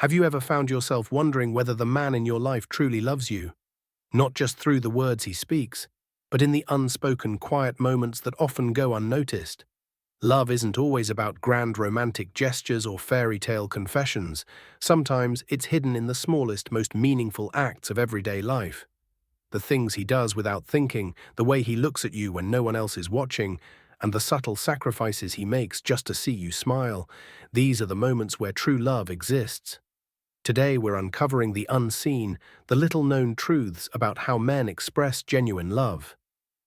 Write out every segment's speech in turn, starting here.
Have you ever found yourself wondering whether the man in your life truly loves you, not just through the words he speaks, but in the unspoken quiet moments that often go unnoticed? Love isn't always about grand romantic gestures or fairy tale confessions. Sometimes it's hidden in the smallest, most meaningful acts of everyday life. The things he does without thinking, the way he looks at you when no one else is watching, and the subtle sacrifices he makes just to see you smile. These are the moments where true love exists. Today we're uncovering the unseen, the little-known truths about how men express genuine love.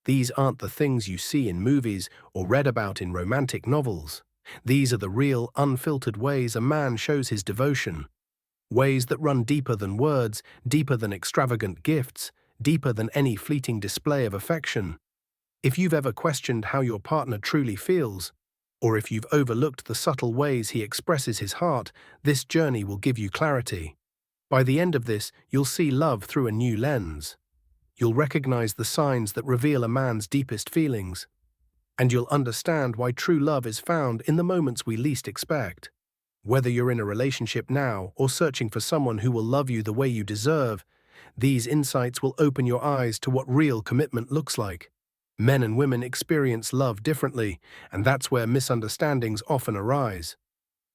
These aren't the things you see in movies or read about in romantic novels. These are the real, unfiltered ways a man shows his devotion. Ways that run deeper than words, deeper than extravagant gifts, deeper than any fleeting display of affection. If you've ever questioned how your partner truly feels, or if you've overlooked the subtle ways he expresses his heart, this journey will give you clarity. By the end of this, you'll see love through a new lens. You'll recognize the signs that reveal a man's deepest feelings, and you'll understand why true love is found in the moments we least expect. Whether you're in a relationship now or searching for someone who will love you the way you deserve, these insights will open your eyes to what real commitment looks like. Men and women experience love differently, and that's where misunderstandings often arise.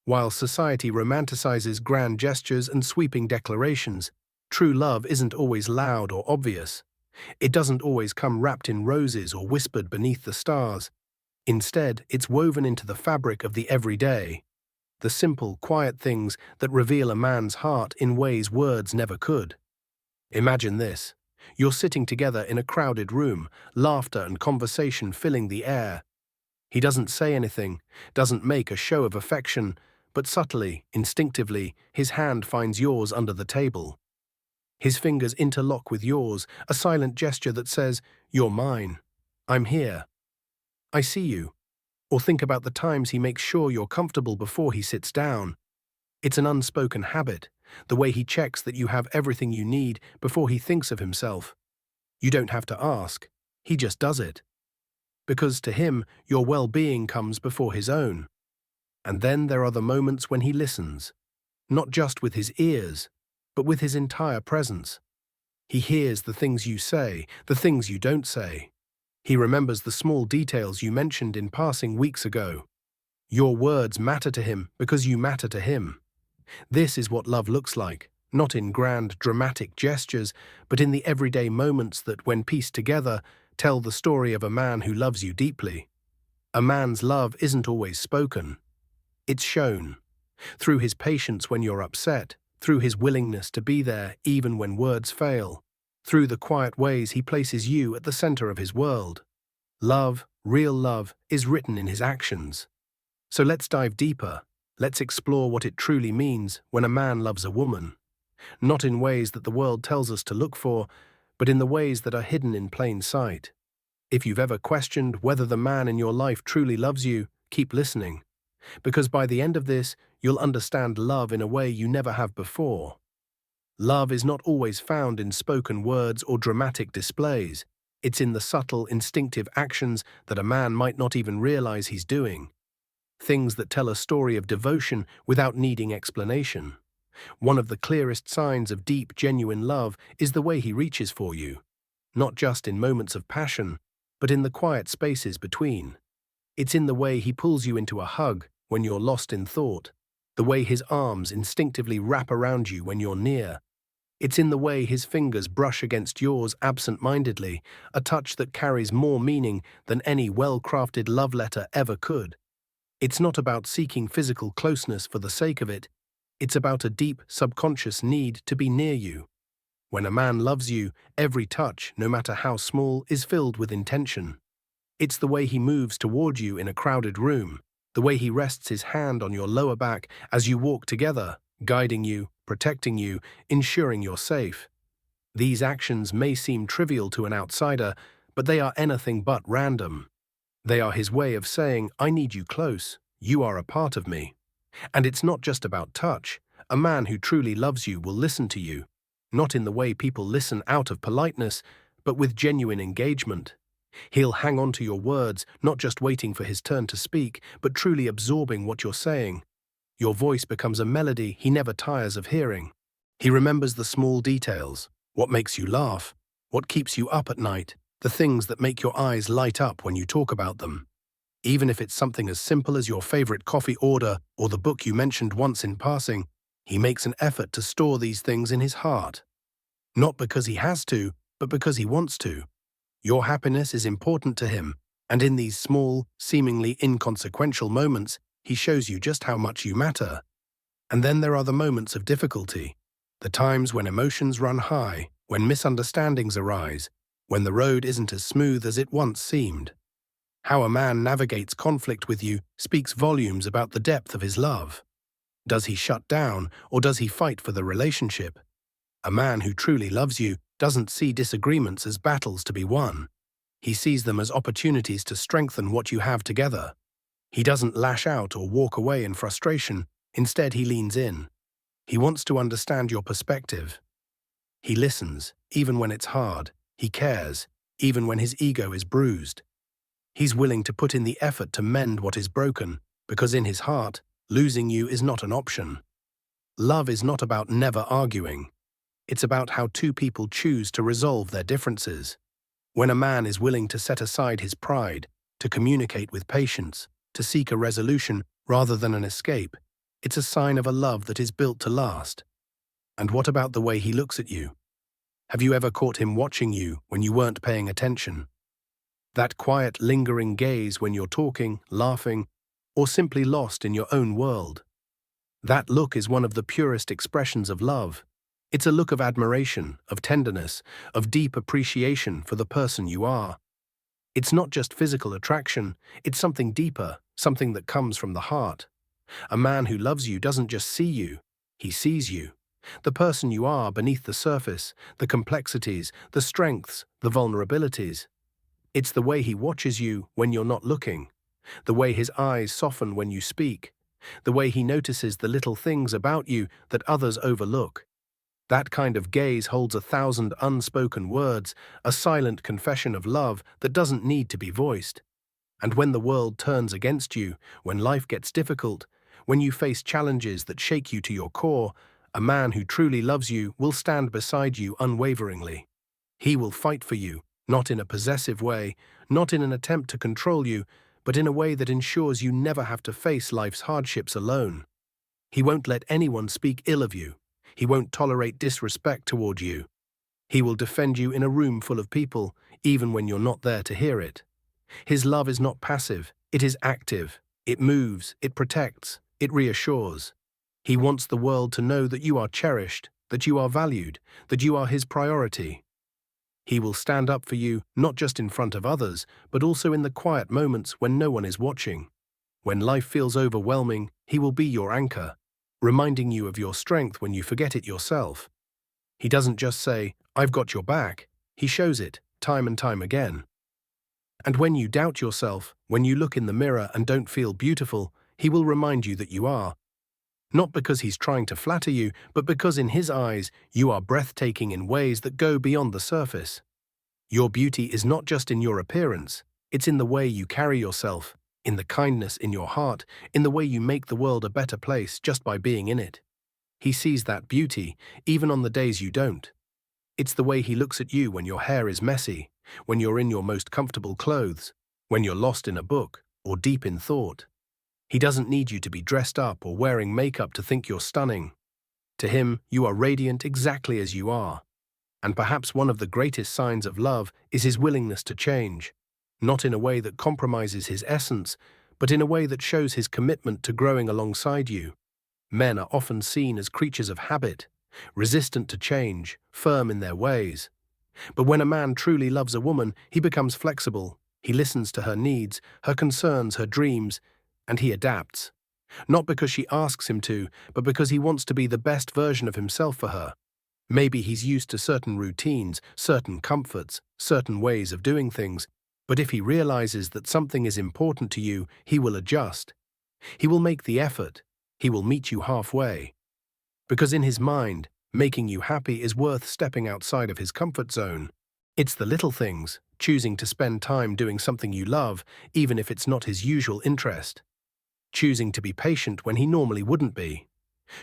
While society romanticizes grand gestures and sweeping declarations, true love isn't always loud or obvious. It doesn't always come wrapped in roses or whispered beneath the stars. Instead, it's woven into the fabric of the everyday, the simple, quiet things that reveal a man's heart in ways words never could. Imagine this. You're sitting together in a crowded room, laughter and conversation filling the air. He doesn't say anything, doesn't make a show of affection, but subtly, instinctively, his hand finds yours under the table. His fingers interlock with yours, a silent gesture that says, "You're mine. I'm here. I see you." Or think about the times he makes sure you're comfortable before he sits down. It's an unspoken habit, the way he checks that you have everything you need before he thinks of himself. You don't have to ask. He just does it. Because to him, your well-being comes before his own. And then there are the moments when he listens, not just with his ears, but with his entire presence. He hears the things you say, the things you don't say. He remembers the small details you mentioned in passing weeks ago. Your words matter to him because you matter to him. This is what love looks like, not in grand, dramatic gestures, but in the everyday moments that, when pieced together, tell the story of a man who loves you deeply. A man's love isn't always spoken. It's shown. Through his patience when you're upset, through his willingness to be there even when words fail, through the quiet ways he places you at the center of his world. Love, real love, is written in his actions. So let's dive deeper. Let's explore what it truly means when a man loves a woman. Not in ways that the world tells us to look for, but in the ways that are hidden in plain sight. If you've ever questioned whether the man in your life truly loves you, keep listening. Because by the end of this, you'll understand love in a way you never have before. Love is not always found in spoken words or dramatic displays. It's in the subtle, instinctive actions that a man might not even realize he's doing. Things that tell a story of devotion without needing explanation. One of the clearest signs of deep, genuine love is the way he reaches for you. Not just in moments of passion, but in the quiet spaces between. It's in the way he pulls you into a hug when you're lost in thought, the way his arms instinctively wrap around you when you're near. It's in the way his fingers brush against yours absent-mindedly, a touch that carries more meaning than any well-crafted love letter ever could. It's not about seeking physical closeness for the sake of it. It's about a deep, subconscious need to be near you. When a man loves you, every touch, no matter how small, is filled with intention. It's the way he moves toward you in a crowded room, the way he rests his hand on your lower back as you walk together, guiding you, protecting you, ensuring you're safe. These actions may seem trivial to an outsider, but they are anything but random. They are his way of saying, "I need you close, you are a part of me." And it's not just about touch. A man who truly loves you will listen to you, not in the way people listen out of politeness, but with genuine engagement. He'll hang on to your words, not just waiting for his turn to speak, but truly absorbing what you're saying. Your voice becomes a melody he never tires of hearing. He remembers the small details, what makes you laugh, what keeps you up at night, the things that make your eyes light up when you talk about them. Even if it's something as simple as your favorite coffee order or the book you mentioned once in passing, he makes an effort to store these things in his heart. Not because he has to, but because he wants to. Your happiness is important to him, and in these small, seemingly inconsequential moments, he shows you just how much you matter. And then there are the moments of difficulty, the times when emotions run high, when misunderstandings arise, when the road isn't as smooth as it once seemed. How a man navigates conflict with you speaks volumes about the depth of his love. Does he shut down, or does he fight for the relationship? A man who truly loves you doesn't see disagreements as battles to be won. He sees them as opportunities to strengthen what you have together. He doesn't lash out or walk away in frustration. Instead, he leans in. He wants to understand your perspective. He listens, even when it's hard. He cares, even when his ego is bruised. He's willing to put in the effort to mend what is broken, because in his heart, losing you is not an option. Love is not about never arguing. It's about how two people choose to resolve their differences. When a man is willing to set aside his pride, to communicate with patience, to seek a resolution rather than an escape, it's a sign of a love that is built to last. And what about the way he looks at you? Have you ever caught him watching you when you weren't paying attention? That quiet, lingering gaze when you're talking, laughing, or simply lost in your own world. That look is one of the purest expressions of love. It's a look of admiration, of tenderness, of deep appreciation for the person you are. It's not just physical attraction, it's something deeper, something that comes from the heart. A man who loves you doesn't just see you, he sees you. The person you are beneath the surface, the complexities, the strengths, the vulnerabilities. It's the way he watches you when you're not looking, the way his eyes soften when you speak, the way he notices the little things about you that others overlook. That kind of gaze holds 1,000 unspoken words, a silent confession of love that doesn't need to be voiced. And when the world turns against you, when life gets difficult, when you face challenges that shake you to your core, a man who truly loves you will stand beside you unwaveringly. He will fight for you, not in a possessive way, not in an attempt to control you, but in a way that ensures you never have to face life's hardships alone. He won't let anyone speak ill of you. He won't tolerate disrespect toward you. He will defend you in a room full of people, even when you're not there to hear it. His love is not passive, it is active. It moves, it protects, it reassures. He wants the world to know that you are cherished, that you are valued, that you are his priority. He will stand up for you, not just in front of others, but also in the quiet moments when no one is watching. When life feels overwhelming, he will be your anchor, reminding you of your strength when you forget it yourself. He doesn't just say, "I've got your back." He shows it, time and time again. And when you doubt yourself, when you look in the mirror and don't feel beautiful, he will remind you that you are. Not because he's trying to flatter you, but because in his eyes, you are breathtaking in ways that go beyond the surface. Your beauty is not just in your appearance, it's in the way you carry yourself, in the kindness in your heart, in the way you make the world a better place just by being in it. He sees that beauty, even on the days you don't. It's the way he looks at you when your hair is messy, when you're in your most comfortable clothes, when you're lost in a book or deep in thought. He doesn't need you to be dressed up or wearing makeup to think you're stunning. To him, you are radiant exactly as you are. And perhaps one of the greatest signs of love is his willingness to change, not in a way that compromises his essence, but in a way that shows his commitment to growing alongside you. Men are often seen as creatures of habit, resistant to change, firm in their ways. But when a man truly loves a woman, he becomes flexible. He listens to her needs, her concerns, her dreams, and he adapts. Not because she asks him to, but because he wants to be the best version of himself for her. Maybe he's used to certain routines, certain comforts, certain ways of doing things, but if he realizes that something is important to you, he will adjust. He will make the effort. He will meet you halfway. Because in his mind, making you happy is worth stepping outside of his comfort zone. It's the little things, choosing to spend time doing something you love, even if it's not his usual interest. choosing to be patient when he normally wouldn't be,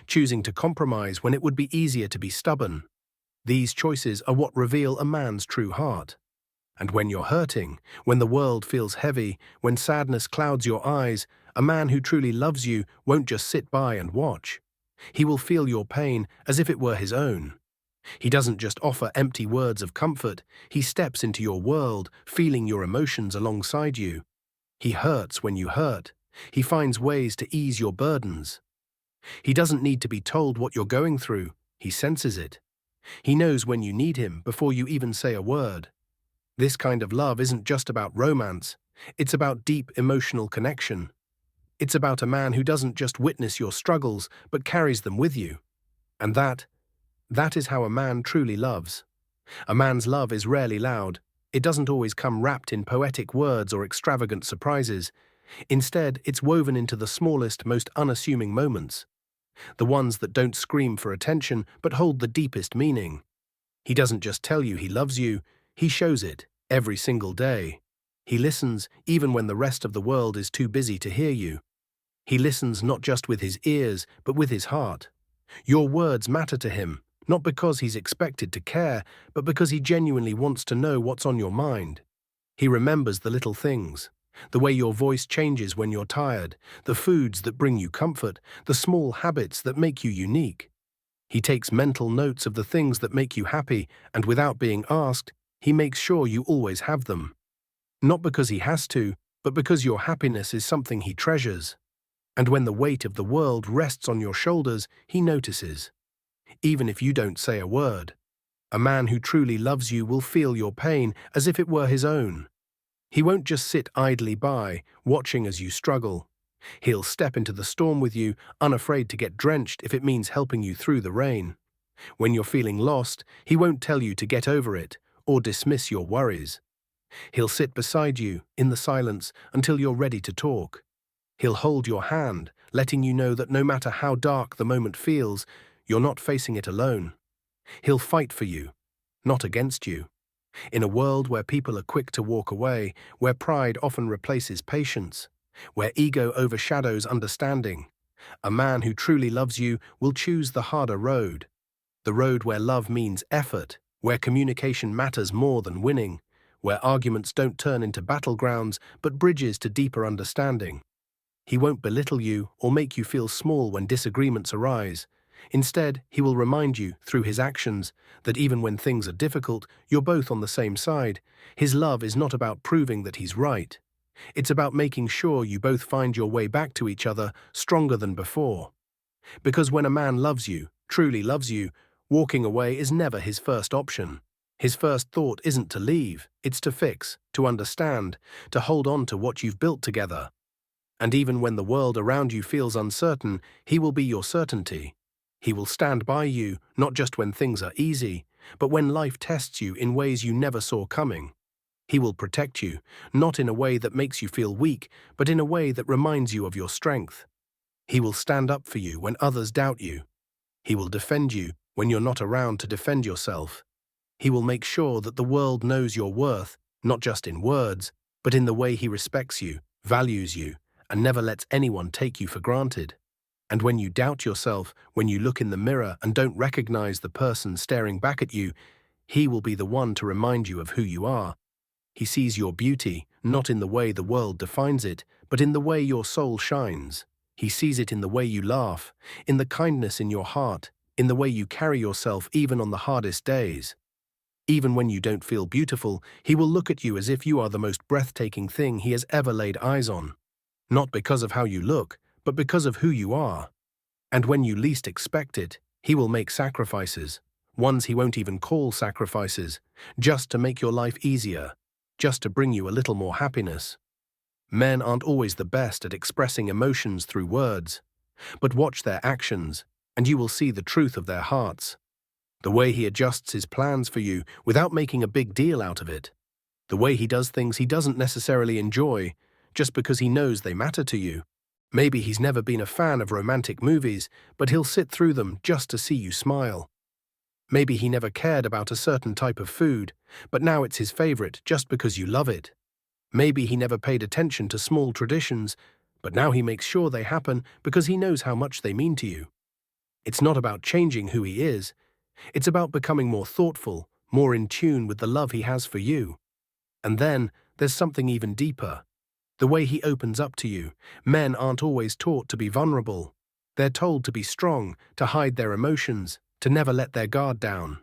choosing to compromise when it would be easier to be stubborn. These choices are what reveal a man's true heart. And when you're hurting, when the world feels heavy, when sadness clouds your eyes, a man who truly loves you won't just sit by and watch. He will feel your pain as if it were his own. He doesn't just offer empty words of comfort, he steps into your world, feeling your emotions alongside you. He hurts when you hurt. He finds ways to ease your burdens. He doesn't need to be told what you're going through, he senses it. He knows when you need him before you even say a word. This kind of love isn't just about romance, it's about deep emotional connection. It's about a man who doesn't just witness your struggles, but carries them with you. And that is how a man truly loves. A man's love is rarely loud. It doesn't always come wrapped in poetic words or extravagant surprises. Instead, it's woven into the smallest, most unassuming moments. The ones that don't scream for attention, but hold the deepest meaning. He doesn't just tell you he loves you, he shows it, every single day. He listens, even when the rest of the world is too busy to hear you. He listens not just with his ears, but with his heart. Your words matter to him, not because he's expected to care, but because he genuinely wants to know what's on your mind. He remembers the little things, the way your voice changes when you're tired, the foods that bring you comfort, the small habits that make you unique. He takes mental notes of the things that make you happy, and without being asked, he makes sure you always have them. Not because he has to, but because your happiness is something he treasures. And when the weight of the world rests on your shoulders, he notices. Even if you don't say a word. A man who truly loves you will feel your pain as if it were his own. He won't just sit idly by, watching as you struggle. He'll step into the storm with you, unafraid to get drenched if it means helping you through the rain. When you're feeling lost, he won't tell you to get over it, or dismiss your worries. He'll sit beside you, in the silence, until you're ready to talk. He'll hold your hand, letting you know that no matter how dark the moment feels, you're not facing it alone. He'll fight for you, not against you. In a world where people are quick to walk away, where pride often replaces patience, where ego overshadows understanding, a man who truly loves you will choose the harder road. The road where love means effort, where communication matters more than winning, where arguments don't turn into battlegrounds but bridges to deeper understanding. He won't belittle you or make you feel small when disagreements arise. Instead, he will remind you, through his actions, that even when things are difficult, you're both on the same side. His love is not about proving that he's right. It's about making sure you both find your way back to each other stronger than before. Because when a man loves you, truly loves you, walking away is never his first option. His first thought isn't to leave, it's to fix, to understand, to hold on to what you've built together. And even when the world around you feels uncertain, he will be your certainty. He will stand by you, not just when things are easy, but when life tests you in ways you never saw coming. He will protect you, not in a way that makes you feel weak, but in a way that reminds you of your strength. He will stand up for you when others doubt you. He will defend you when you're not around to defend yourself. He will make sure that the world knows your worth, not just in words, but in the way he respects you, values you, and never lets anyone take you for granted. And when you doubt yourself, when you look in the mirror and don't recognize the person staring back at you, he will be the one to remind you of who you are. He sees your beauty, not in the way the world defines it, but in the way your soul shines. He sees it in the way you laugh, in the kindness in your heart, in the way you carry yourself even on the hardest days. Even when you don't feel beautiful, he will look at you as if you are the most breathtaking thing he has ever laid eyes on. Not because of how you look, but because of who you are. And when you least expect it, he will make sacrifices, ones he won't even call sacrifices, just to make your life easier, just to bring you a little more happiness. Men aren't always the best at expressing emotions through words, but watch their actions, and you will see the truth of their hearts. The way he adjusts his plans for you without making a big deal out of it. The way he does things he doesn't necessarily enjoy, just because he knows they matter to you. Maybe he's never been a fan of romantic movies, but he'll sit through them just to see you smile. Maybe he never cared about a certain type of food, but now it's his favorite just because you love it. Maybe he never paid attention to small traditions, but now he makes sure they happen because he knows how much they mean to you. It's not about changing who he is. It's about becoming more thoughtful, more in tune with the love he has for you. And then, there's something even deeper. The way he opens up to you. Men aren't always taught to be vulnerable. They're told to be strong, to hide their emotions, to never let their guard down.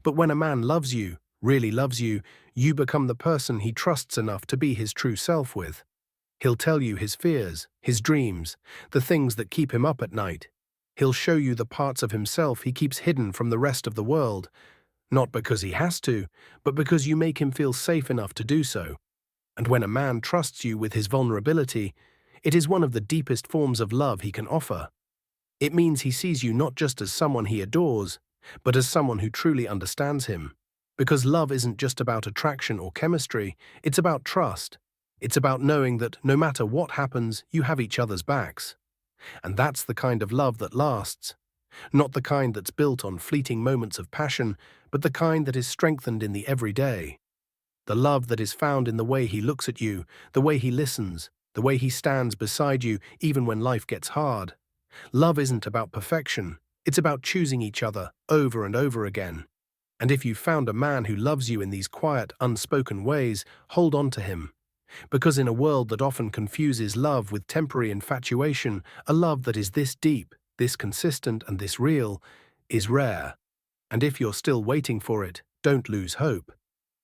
But when a man loves you, really loves you, you become the person he trusts enough to be his true self with. He'll tell you his fears, his dreams, the things that keep him up at night. He'll show you the parts of himself he keeps hidden from the rest of the world, not because he has to, but because you make him feel safe enough to do so. And when a man trusts you with his vulnerability, it is one of the deepest forms of love he can offer. It means he sees you not just as someone he adores, but as someone who truly understands him. Because love isn't just about attraction or chemistry, it's about trust. It's about knowing that no matter what happens, you have each other's backs. And that's the kind of love that lasts. Not the kind that's built on fleeting moments of passion, but the kind that is strengthened in the everyday. The love that is found in the way he looks at you, the way he listens, the way he stands beside you even when life gets hard. Love isn't about perfection, it's about choosing each other over and over again. And if you've found a man who loves you in these quiet, unspoken ways, hold on to him. Because in a world that often confuses love with temporary infatuation, a love that is this deep, this consistent, and this real is rare. And if you're still waiting for it, don't lose hope.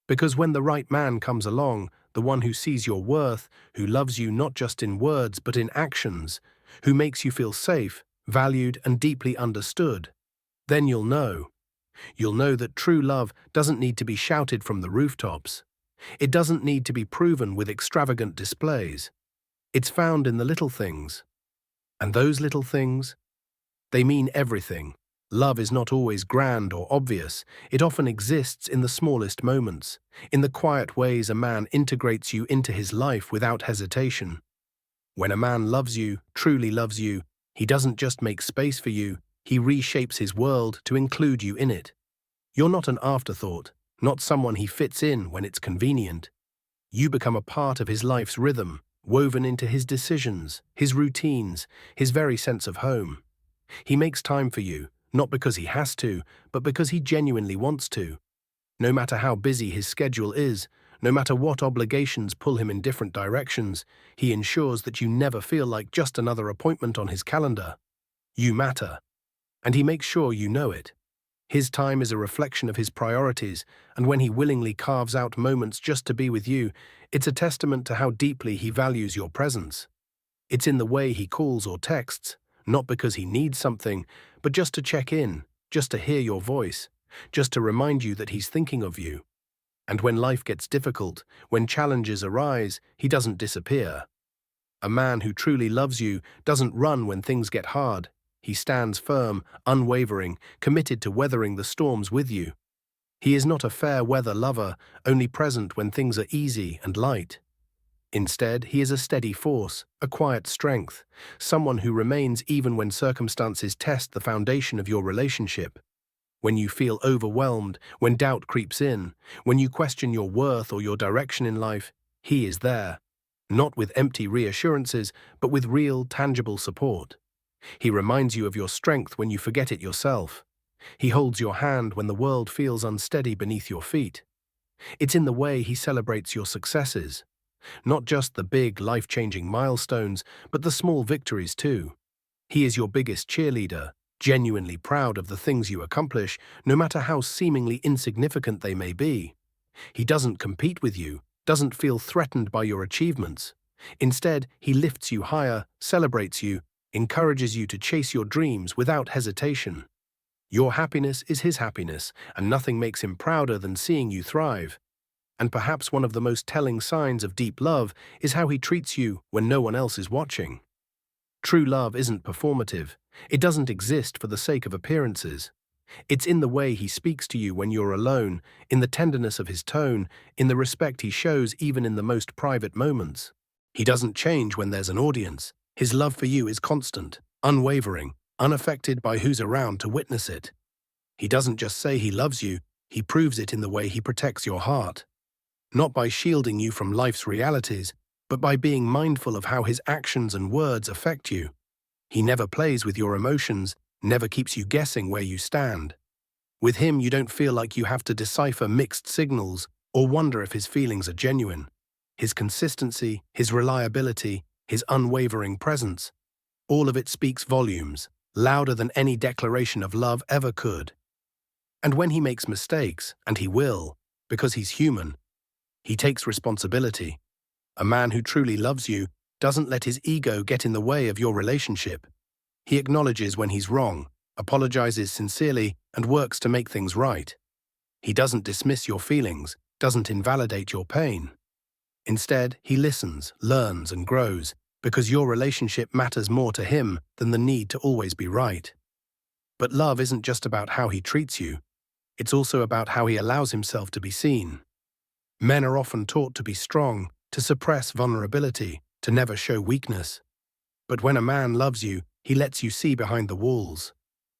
Because when the right man comes along, the one who sees your worth, who loves you not just in words but in actions, who makes you feel safe, valued, and deeply understood, then you'll know. You'll know that true love doesn't need to be shouted from the rooftops. It doesn't need to be proven with extravagant displays. It's found in the little things. And those little things? They mean everything. Love is not always grand or obvious. It often exists in the smallest moments, in the quiet ways a man integrates you into his life without hesitation. When a man loves you, truly loves you, he doesn't just make space for you, he reshapes his world to include you in it. You're not an afterthought, not someone he fits in when it's convenient. You become a part of his life's rhythm, woven into his decisions, his routines, his very sense of home. He makes time for you, not because he has to, but because he genuinely wants to. No matter how busy his schedule is, no matter what obligations pull him in different directions, he ensures that you never feel like just another appointment on his calendar. You matter. And he makes sure you know it. His time is a reflection of his priorities, and when he willingly carves out moments just to be with you, it's a testament to how deeply he values your presence. It's in the way he calls or texts, not because he needs something, but just to check in, just to hear your voice, just to remind you that he's thinking of you. And when life gets difficult, when challenges arise, he doesn't disappear. A man who truly loves you doesn't run when things get hard. He stands firm, unwavering, committed to weathering the storms with you. He is not a fair-weather lover, only present when things are easy and light. Instead, he is a steady force, a quiet strength, someone who remains even when circumstances test the foundation of your relationship. When you feel overwhelmed, when doubt creeps in, when you question your worth or your direction in life, he is there. Not with empty reassurances, but with real, tangible support. He reminds you of your strength when you forget it yourself. He holds your hand when the world feels unsteady beneath your feet. It's in the way he celebrates your successes. Not just the big, life-changing milestones, but the small victories too. He is your biggest cheerleader, genuinely proud of the things you accomplish, no matter how seemingly insignificant they may be. He doesn't compete with you, doesn't feel threatened by your achievements. Instead, he lifts you higher, celebrates you, encourages you to chase your dreams without hesitation. Your happiness is his happiness, and nothing makes him prouder than seeing you thrive. And perhaps one of the most telling signs of deep love is how he treats you when no one else is watching. True love isn't performative. It doesn't exist for the sake of appearances. It's in the way he speaks to you when you're alone, in the tenderness of his tone, in the respect he shows even in the most private moments. He doesn't change when there's an audience. His love for you is constant, unwavering, unaffected by who's around to witness it. He doesn't just say he loves you, he proves it in the way he protects your heart. Not by shielding you from life's realities, but by being mindful of how his actions and words affect you. He never plays with your emotions, never keeps you guessing where you stand. With him, you don't feel like you have to decipher mixed signals or wonder if his feelings are genuine. His consistency, his reliability, his unwavering presence, all of it speaks volumes, louder than any declaration of love ever could. And when he makes mistakes, and he will, because he's human, he takes responsibility. A man who truly loves you doesn't let his ego get in the way of your relationship. He acknowledges when he's wrong, apologizes sincerely, and works to make things right. He doesn't dismiss your feelings, doesn't invalidate your pain. Instead, he listens, learns, and grows, because your relationship matters more to him than the need to always be right. But love isn't just about how he treats you. It's also about how he allows himself to be seen. Men are often taught to be strong, to suppress vulnerability, to never show weakness. But when a man loves you, he lets you see behind the walls.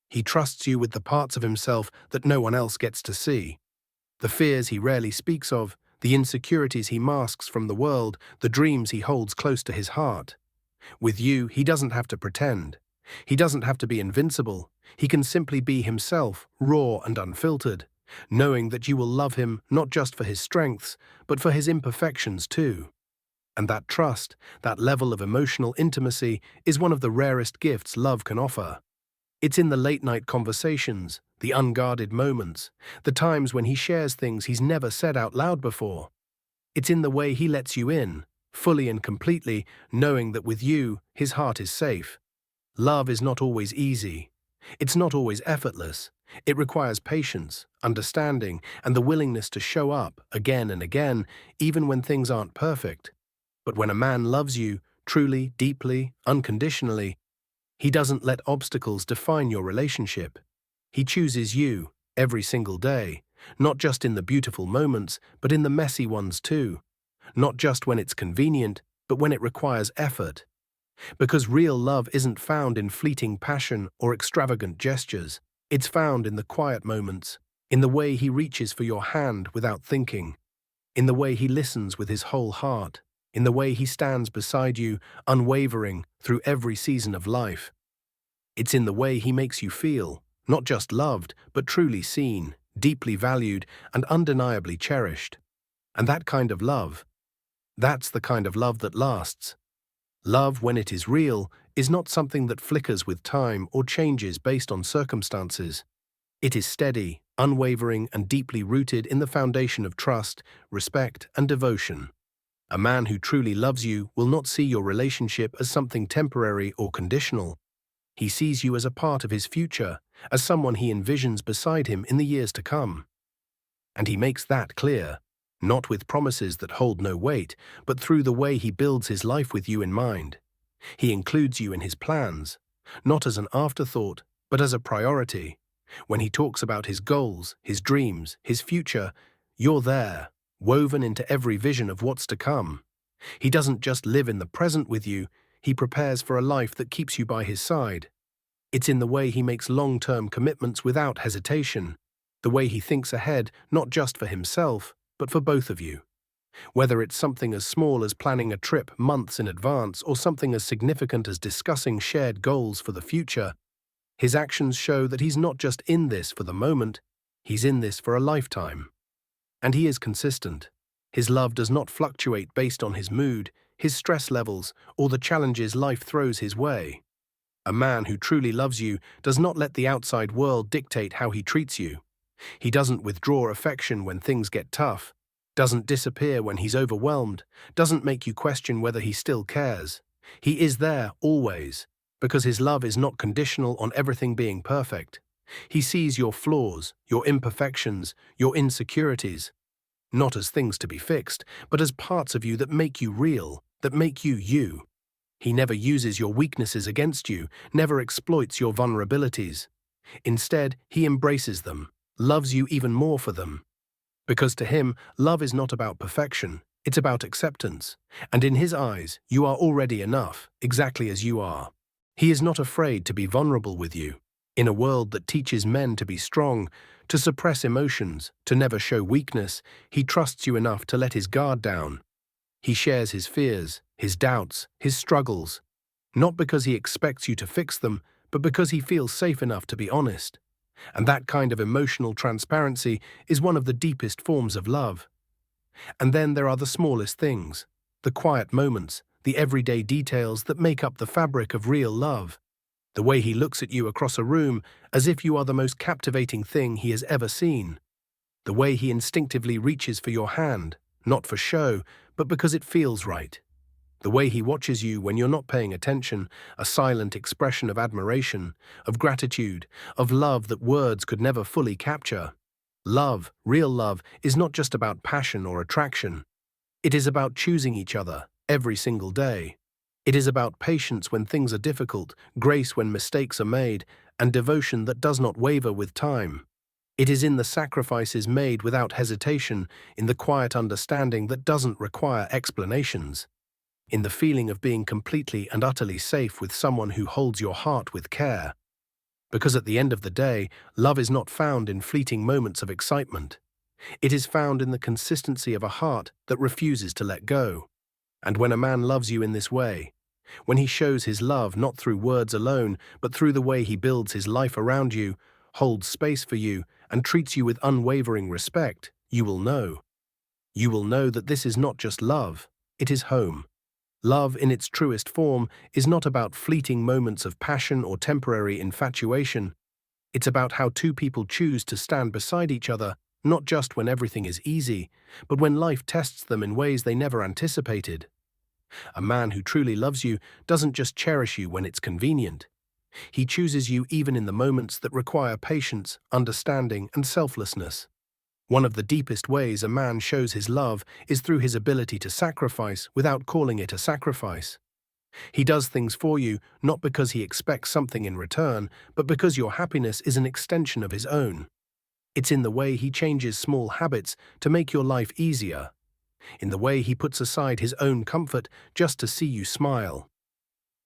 He trusts you with the parts of himself that no one else gets to see. The fears he rarely speaks of, the insecurities he masks from the world, the dreams he holds close to his heart. With you, he doesn't have to pretend. He doesn't have to be invincible. He can simply be himself, raw and unfiltered, knowing that you will love him not just for his strengths, but for his imperfections too. And that trust, that level of emotional intimacy, is one of the rarest gifts love can offer. It's in the late-night conversations, the unguarded moments, the times when he shares things he's never said out loud before. It's in the way he lets you in, fully and completely, knowing that with you, his heart is safe. Love is not always easy. It's not always effortless. It requires patience, understanding, and the willingness to show up again and again, even when things aren't perfect. But when a man loves you, truly, deeply, unconditionally, he doesn't let obstacles define your relationship. He chooses you, every single day, not just in the beautiful moments, but in the messy ones too. Not just when it's convenient, but when it requires effort. Because real love isn't found in fleeting passion or extravagant gestures. It's found in the quiet moments, in the way he reaches for your hand without thinking, in the way he listens with his whole heart, in the way he stands beside you, unwavering, through every season of life. It's in the way he makes you feel, not just loved, but truly seen, deeply valued, and undeniably cherished. And that kind of love, that's the kind of love that lasts. Love, when it is real, is not something that flickers with time or changes based on circumstances. It is steady, unwavering, and deeply rooted in the foundation of trust, respect, and devotion. A man who truly loves you will not see your relationship as something temporary or conditional. He sees you as a part of his future, as someone he envisions beside him in the years to come. And he makes that clear, not with promises that hold no weight, but through the way he builds his life with you in mind. He includes you in his plans, not as an afterthought, but as a priority. When he talks about his goals, his dreams, his future, you're there, woven into every vision of what's to come. He doesn't just live in the present with you, he prepares for a life that keeps you by his side. It's in the way he makes long-term commitments without hesitation, the way he thinks ahead not just for himself, but for both of you. Whether it's something as small as planning a trip months in advance or something as significant as discussing shared goals for the future, his actions show that he's not just in this for the moment, he's in this for a lifetime. And he is consistent. His love does not fluctuate based on his mood, his stress levels, or the challenges life throws his way. A man who truly loves you does not let the outside world dictate how he treats you. He doesn't withdraw affection when things get tough, doesn't disappear when he's overwhelmed, doesn't make you question whether he still cares. He is there always, because his love is not conditional on everything being perfect. He sees your flaws, your imperfections, your insecurities, not as things to be fixed, but as parts of you that make you real, that make you you. He never uses your weaknesses against you, never exploits your vulnerabilities. Instead, he embraces them, loves you even more for them. Because to him, love is not about perfection, it's about acceptance. And in his eyes, you are already enough, exactly as you are. He is not afraid to be vulnerable with you. In a world that teaches men to be strong, to suppress emotions, to never show weakness, he trusts you enough to let his guard down. He shares his fears, his doubts, his struggles, not because he expects you to fix them, but because he feels safe enough to be honest. And that kind of emotional transparency is one of the deepest forms of love. And then there are the smallest things, the quiet moments, the everyday details that make up the fabric of real love. The way he looks at you across a room as if you are the most captivating thing he has ever seen. The way he instinctively reaches for your hand, not for show, but because it feels right. The way he watches you when you're not paying attention, a silent expression of admiration, of gratitude, of love that words could never fully capture. Love, real love, is not just about passion or attraction. It is about choosing each other, every single day. It is about patience when things are difficult, grace when mistakes are made, and devotion that does not waver with time. It is in the sacrifices made without hesitation, in the quiet understanding that doesn't require explanations, in the feeling of being completely and utterly safe with someone who holds your heart with care. Because at the end of the day, love is not found in fleeting moments of excitement. It is found in the consistency of a heart that refuses to let go. And when a man loves you in this way, when he shows his love not through words alone, but through the way he builds his life around you, holds space for you, and treats you with unwavering respect, you will know. You will know that this is not just love, it is home. Love, in its truest form, is not about fleeting moments of passion or temporary infatuation. It's about how two people choose to stand beside each other, not just when everything is easy, but when life tests them in ways they never anticipated. A man who truly loves you doesn't just cherish you when it's convenient. He chooses you even in the moments that require patience, understanding, and selflessness. One of the deepest ways a man shows his love is through his ability to sacrifice without calling it a sacrifice. He does things for you not because he expects something in return, but because your happiness is an extension of his own. It's in the way he changes small habits to make your life easier, in the way he puts aside his own comfort just to see you smile.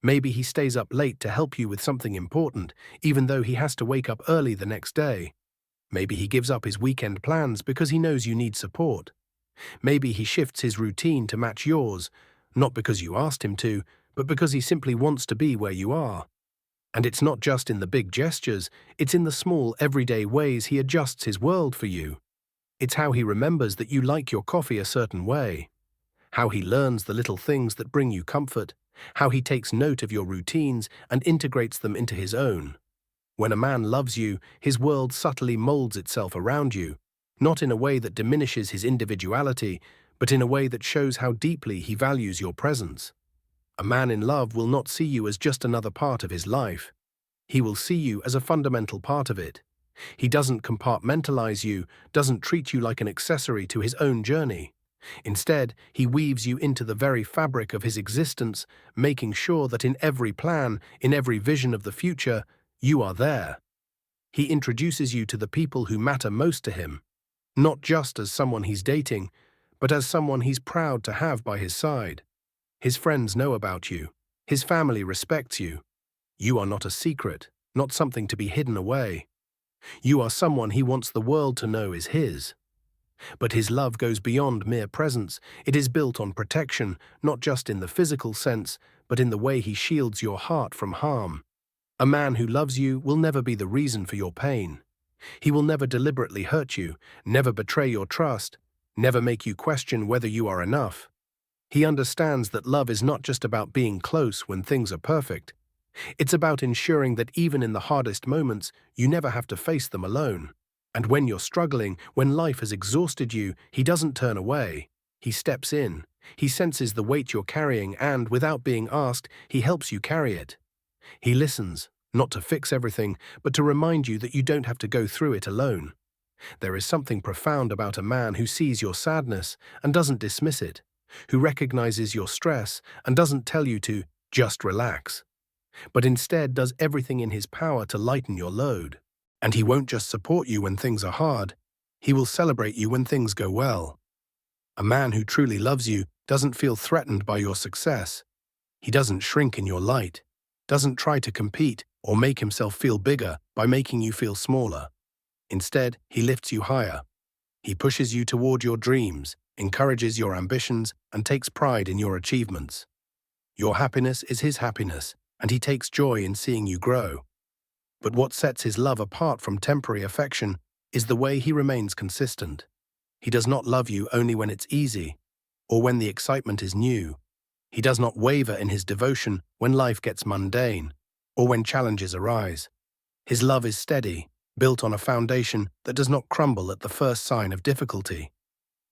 Maybe he stays up late to help you with something important, even though he has to wake up early the next day. Maybe he gives up his weekend plans because he knows you need support. Maybe he shifts his routine to match yours, not because you asked him to, but because he simply wants to be where you are. And it's not just in the big gestures, it's in the small, everyday ways he adjusts his world for you. It's how he remembers that you like your coffee a certain way, how he learns the little things that bring you comfort, how he takes note of your routines and integrates them into his own. When a man loves you, his world subtly molds itself around you, not in a way that diminishes his individuality, but in a way that shows how deeply he values your presence. A man in love will not see you as just another part of his life. He will see you as a fundamental part of it. He doesn't compartmentalize you, doesn't treat you like an accessory to his own journey. Instead, he weaves you into the very fabric of his existence, making sure that in every plan, in every vision of the future, you are there. He introduces you to the people who matter most to him, not just as someone he's dating, but as someone he's proud to have by his side. His friends know about you. His family respects you. You are not a secret, not something to be hidden away. You are someone he wants the world to know is his. But his love goes beyond mere presence. It is built on protection, not just in the physical sense, but in the way he shields your heart from harm. A man who loves you will never be the reason for your pain. He will never deliberately hurt you, never betray your trust, never make you question whether you are enough. He understands that love is not just about being close when things are perfect. It's about ensuring that even in the hardest moments, you never have to face them alone. And when you're struggling, when life has exhausted you, he doesn't turn away. He steps in. He senses the weight you're carrying and, without being asked, he helps you carry it. He listens, not to fix everything, but to remind you that you don't have to go through it alone. There is something profound about a man who sees your sadness and doesn't dismiss it, who recognizes your stress and doesn't tell you to just relax, but instead does everything in his power to lighten your load. And he won't just support you when things are hard, he will celebrate you when things go well. A man who truly loves you doesn't feel threatened by your success. He doesn't shrink in your light, doesn't try to compete or make himself feel bigger by making you feel smaller. Instead, he lifts you higher. He pushes you toward your dreams, encourages your ambitions, and takes pride in your achievements. Your happiness is his happiness, and he takes joy in seeing you grow. But what sets his love apart from temporary affection is the way he remains consistent. He does not love you only when it's easy, or when the excitement is new. He does not waver in his devotion when life gets mundane, or when challenges arise. His love is steady, built on a foundation that does not crumble at the first sign of difficulty.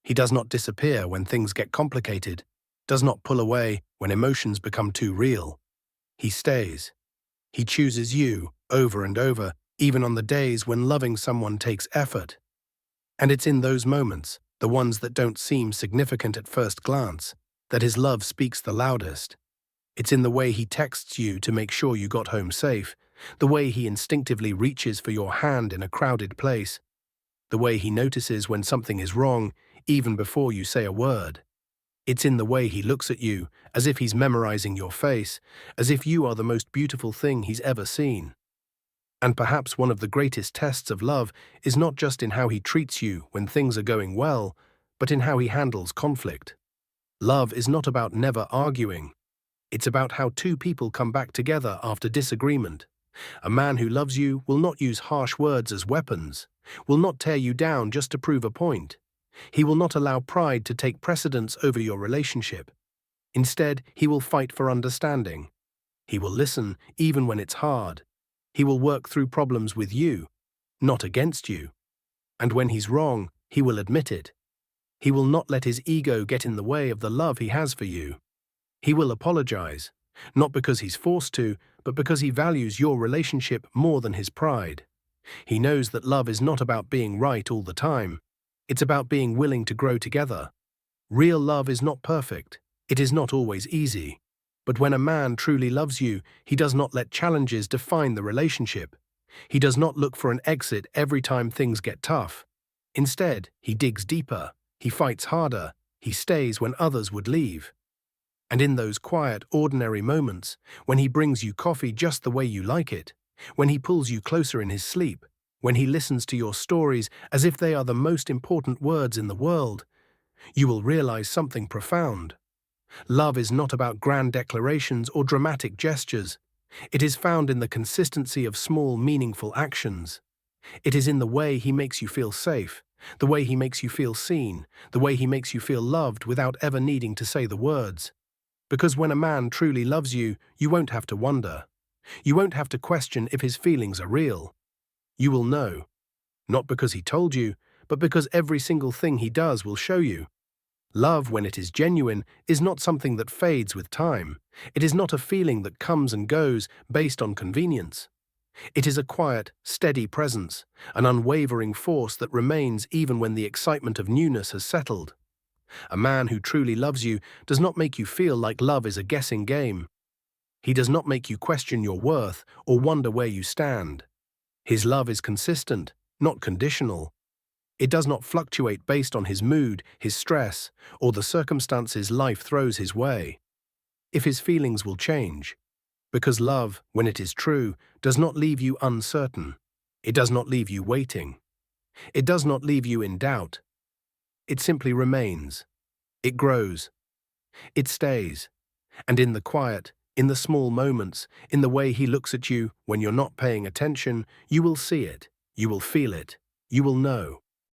He does not disappear when things get complicated, does not pull away when emotions become too real. He stays. He chooses you over and over, even on the days when loving someone takes effort. And it's in those moments, the ones that don't seem significant at first glance, that his love speaks the loudest. It's in the way he texts you to make sure you got home safe, the way he instinctively reaches for your hand in a crowded place, the way he notices when something is wrong, even before you say a word. It's in the way he looks at you, as if he's memorizing your face, as if you are the most beautiful thing he's ever seen. And perhaps one of the greatest tests of love is not just in how he treats you when things are going well, but in how he handles conflict. Love is not about never arguing. It's about how two people come back together after disagreement. A man who loves you will not use harsh words as weapons, will not tear you down just to prove a point. He will not allow pride to take precedence over your relationship. Instead, he will fight for understanding. He will listen even when it's hard. He will work through problems with you, not against you. And when he's wrong, he will admit it. He will not let his ego get in the way of the love he has for you. He will apologize, not because he's forced to, but because he values your relationship more than his pride. He knows that love is not about being right all the time. It's about being willing to grow together. Real love is not perfect. It is not always easy. But when a man truly loves you, he does not let challenges define the relationship. He does not look for an exit every time things get tough. Instead, he digs deeper, he fights harder, he stays when others would leave. And in those quiet, ordinary moments, when he brings you coffee just the way you like it, when he pulls you closer in his sleep, when he listens to your stories as if they are the most important words in the world, you will realize something profound. Love is not about grand declarations or dramatic gestures. It is found in the consistency of small, meaningful actions. It is in the way he makes you feel safe, the way he makes you feel seen, the way he makes you feel loved without ever needing to say the words. Because when a man truly loves you, you won't have to wonder. You won't have to question if his feelings are real. You will know. Not because he told you, but because every single thing he does will show you. Love, when it is genuine, is not something that fades with time. It is not a feeling that comes and goes based on convenience. It is a quiet, steady presence, an unwavering force that remains even when the excitement of newness has settled. A man who truly loves you does not make you feel like love is a guessing game. He does not make you question your worth or wonder where you stand. His love is consistent, not conditional. It does not fluctuate based on his mood, his stress, or the circumstances life throws his way. If his feelings will change. Because love, when it is true, does not leave you uncertain. It does not leave you waiting. It does not leave you in doubt. It simply remains. It grows. It stays. And in the quiet, in the small moments, in the way he looks at you when you're not paying attention, you will see it, you will feel it, you will know.